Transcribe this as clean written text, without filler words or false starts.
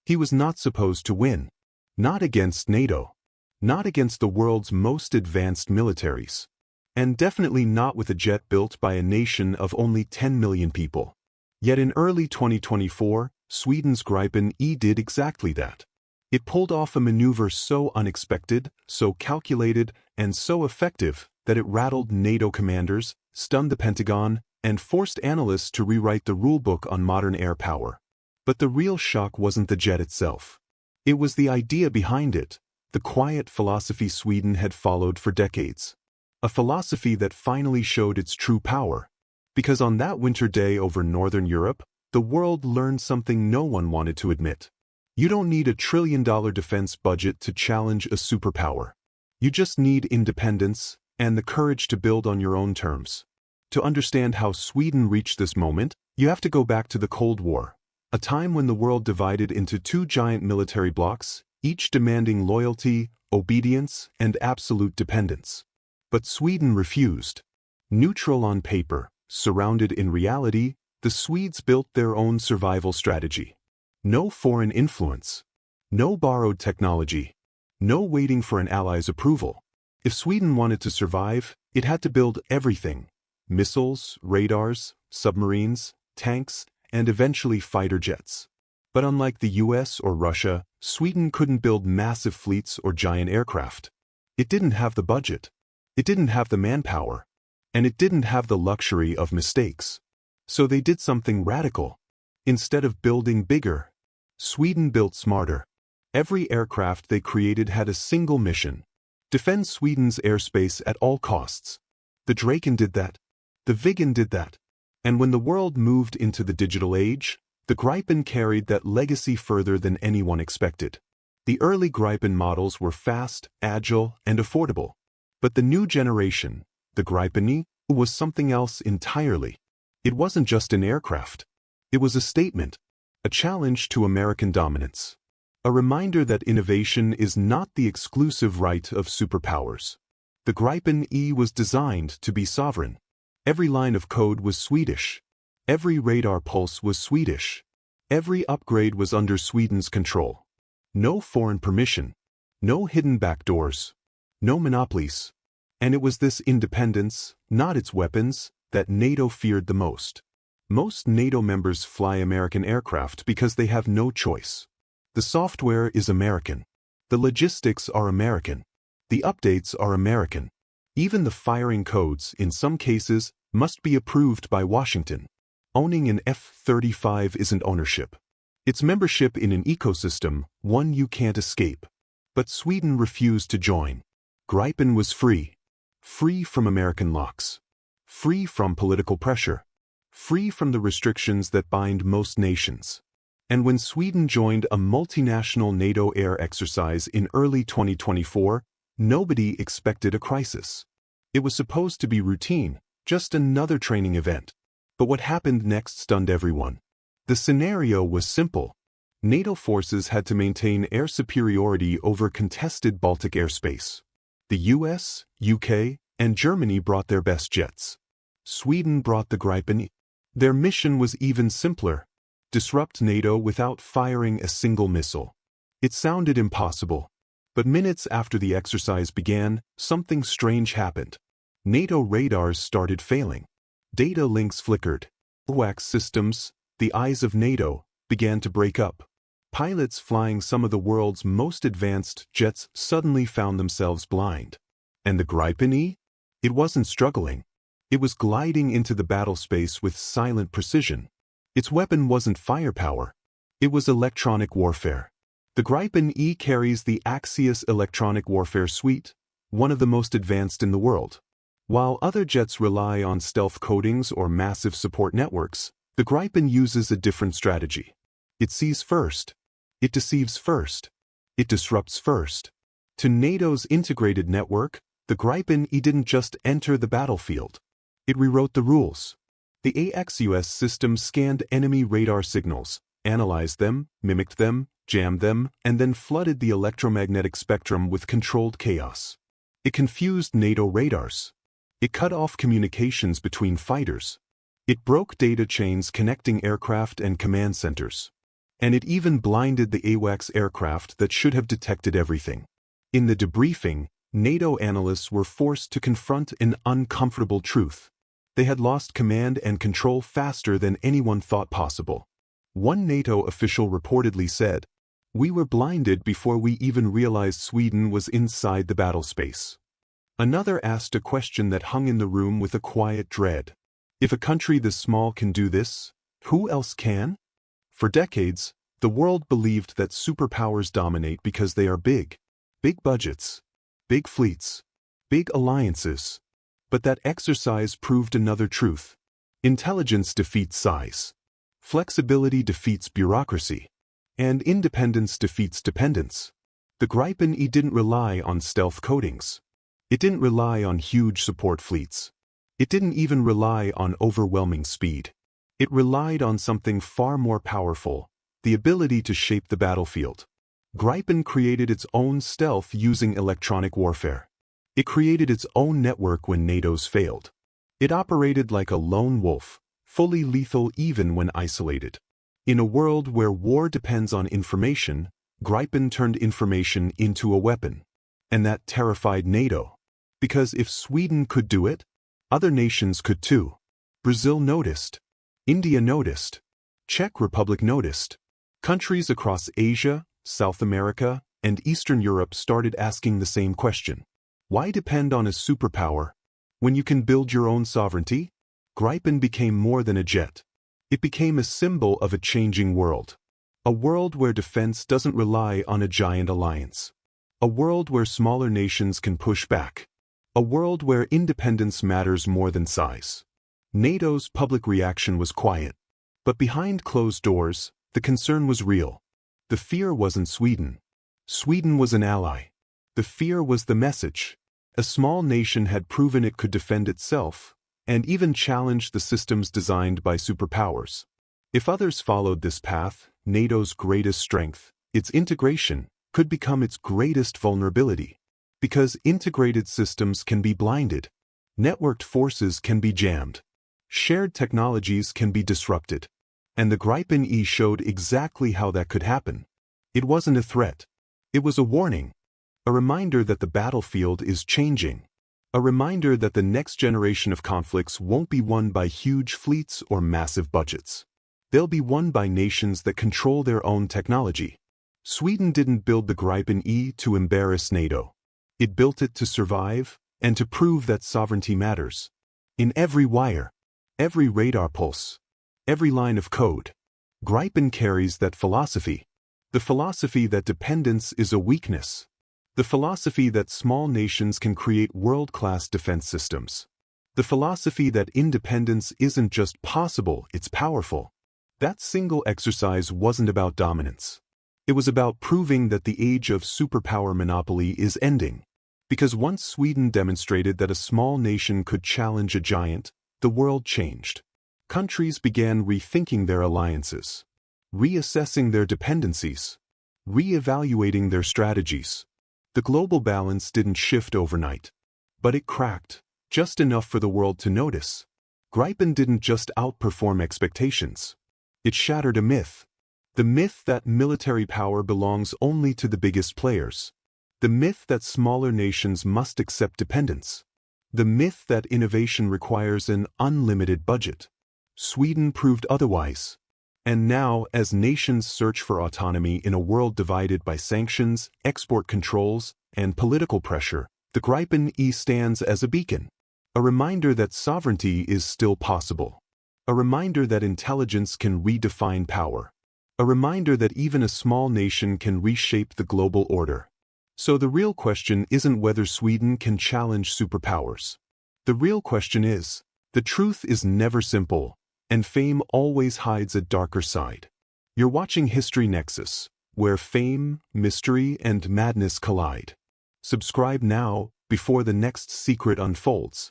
He was not supposed to win. Not against NATO. Not against the world's most advanced militaries. And definitely not with a jet built by a nation of only 10 million people. Yet in early 2024, Sweden's Gripen E did exactly that. It pulled off a maneuver so unexpected, so calculated, and so effective that it rattled NATO commanders, stunned the Pentagon, and forced analysts to rewrite the rulebook on modern air power. But the real shock wasn't the jet itself. It was the idea behind it, the quiet philosophy Sweden had followed for decades. A philosophy that finally showed its true power. Because on that winter day over Northern Europe, the world learned something no one wanted to admit. You don't need a trillion-dollar defense budget to challenge a superpower. You just need independence and the courage to build on your own terms. To understand how Sweden reached this moment, you have to go back to the Cold War, a time when the world divided into two giant military blocs, each demanding loyalty, obedience, and absolute dependence. But Sweden refused. Neutral on paper, surrounded in reality, the Swedes built their own survival strategy. No foreign influence. No borrowed technology. No waiting for an ally's approval. If Sweden wanted to survive, it had to build everything. Missiles, radars, submarines, tanks, and eventually fighter jets. But unlike the US or Russia, Sweden couldn't build massive fleets or giant aircraft. It didn't have the budget. It didn't have the manpower. And it didn't have the luxury of mistakes. So they did something radical. Instead of building bigger, Sweden built smarter. Every aircraft they created had a single mission: defend Sweden's airspace at all costs. The Draken did that. The Viggen did that. And when the world moved into the digital age, the Gripen carried that legacy further than anyone expected. The early Gripen models were fast, agile, and affordable. But the new generation, the Gripen E, was something else entirely. It wasn't just an aircraft. It was a statement, a challenge to American dominance. A reminder that innovation is not the exclusive right of superpowers. The Gripen E was designed to be sovereign. Every line of code was Swedish. Every radar pulse was Swedish. Every upgrade was under Sweden's control. No foreign permission. No hidden backdoors. No monopolies. And it was this independence, not its weapons, that NATO feared the most. Most NATO members fly American aircraft because they have no choice. The software is American. The logistics are American. The updates are American. Even the firing codes, in some cases, must be approved by Washington. Owning an F-35 isn't ownership. It's membership in an ecosystem, one you can't escape. But Sweden refused to join. Gripen was free. Free from American locks. Free from political pressure. Free from the restrictions that bind most nations. And when Sweden joined a multinational NATO air exercise in early 2024, nobody expected a crisis. It was supposed to be routine, just another training event. But what happened next stunned everyone. The scenario was simple. NATO forces had to maintain air superiority over contested Baltic airspace. The US, UK, and Germany brought their best jets. Sweden brought the Gripen E. Their mission was even simpler: disrupt NATO without firing a single missile. It sounded impossible. But minutes after the exercise began, something strange happened. NATO radars started failing. Data links flickered. WACS systems, the eyes of NATO, began to break up. Pilots flying some of the world's most advanced jets suddenly found themselves blind. And the Gripen E? It wasn't struggling. It was gliding into the battle space with silent precision. Its weapon wasn't firepower. It was electronic warfare. The Gripen E carries the Axios electronic warfare suite, one of the most advanced in the world. While other jets rely on stealth coatings or massive support networks, the Gripen uses a different strategy. It sees first. It deceives first. It disrupts first. To NATO's integrated network, the Gripen E didn't just enter the battlefield. It rewrote the rules. The AXUS system scanned enemy radar signals, analyzed them, mimicked them, jammed them, and then flooded the electromagnetic spectrum with controlled chaos. It confused NATO radars. It cut off communications between fighters. It broke data chains connecting aircraft and command centers. And it even blinded the AWACS aircraft that should have detected everything. In the debriefing, NATO analysts were forced to confront an uncomfortable truth. They had lost command and control faster than anyone thought possible. One NATO official reportedly said, "We were blinded before we even realized Sweden was inside the battle space." Another asked a question that hung in the room with a quiet dread. If a country this small can do this, who else can? For decades, the world believed that superpowers dominate because they are big. Big budgets, big fleets, big alliances. But that exercise proved another truth. Intelligence defeats size. Flexibility defeats bureaucracy. And independence defeats dependence. The Gripen E didn't rely on stealth coatings. It didn't rely on huge support fleets. It didn't even rely on overwhelming speed. It relied on something far more powerful, the ability to shape the battlefield. Gripen created its own stealth using electronic warfare. It created its own network when NATO's failed. It operated like a lone wolf, fully lethal even when isolated. In a world where war depends on information, Gripen turned information into a weapon. And that terrified NATO. Because if Sweden could do it, other nations could too. Brazil noticed. India noticed. Czech Republic noticed. Countries across Asia, South America, and Eastern Europe started asking the same question. Why depend on a superpower when you can build your own sovereignty? Gripen became more than a jet. It became a symbol of a changing world. A world where defense doesn't rely on a giant alliance. A world where smaller nations can push back. A world where independence matters more than size. NATO's public reaction was quiet. But behind closed doors, the concern was real. The fear wasn't Sweden. Sweden was an ally. The fear was the message. A small nation had proven it could defend itself, and even challenge the systems designed by superpowers. If others followed this path, NATO's greatest strength, its integration, could become its greatest vulnerability. Because integrated systems can be blinded. Networked forces can be jammed. Shared technologies can be disrupted. And the Gripen E showed exactly how that could happen. It wasn't a threat. It was a warning. A reminder that the battlefield is changing. A reminder that the next generation of conflicts won't be won by huge fleets or massive budgets. They'll be won by nations that control their own technology. Sweden didn't build the Gripen E to embarrass NATO. It built it to survive and to prove that sovereignty matters. In every wire, every radar pulse, every line of code, Gripen carries that philosophy. The philosophy that dependence is a weakness. The philosophy that small nations can create world-class defense systems. The philosophy that independence isn't just possible, it's powerful. That single exercise wasn't about dominance. It was about proving that the age of superpower monopoly is ending. Because once Sweden demonstrated that a small nation could challenge a giant, the world changed. Countries began rethinking their alliances, reassessing their dependencies, re-evaluating their strategies. The global balance didn't shift overnight, but it cracked, just enough for the world to notice. Gripen didn't just outperform expectations. It shattered a myth. The myth that military power belongs only to the biggest players. The myth that smaller nations must accept dependence. The myth that innovation requires an unlimited budget. Sweden proved otherwise. And now, as nations search for autonomy in a world divided by sanctions, export controls, and political pressure, the Gripen E stands as a beacon. A reminder that sovereignty is still possible. A reminder that intelligence can redefine power. A reminder that even a small nation can reshape the global order. So the real question isn't whether Sweden can challenge superpowers. The real question is, the truth is never simple, and fame always hides a darker side. You're watching History Nexus, where fame, mystery, and madness collide. Subscribe now, before the next secret unfolds.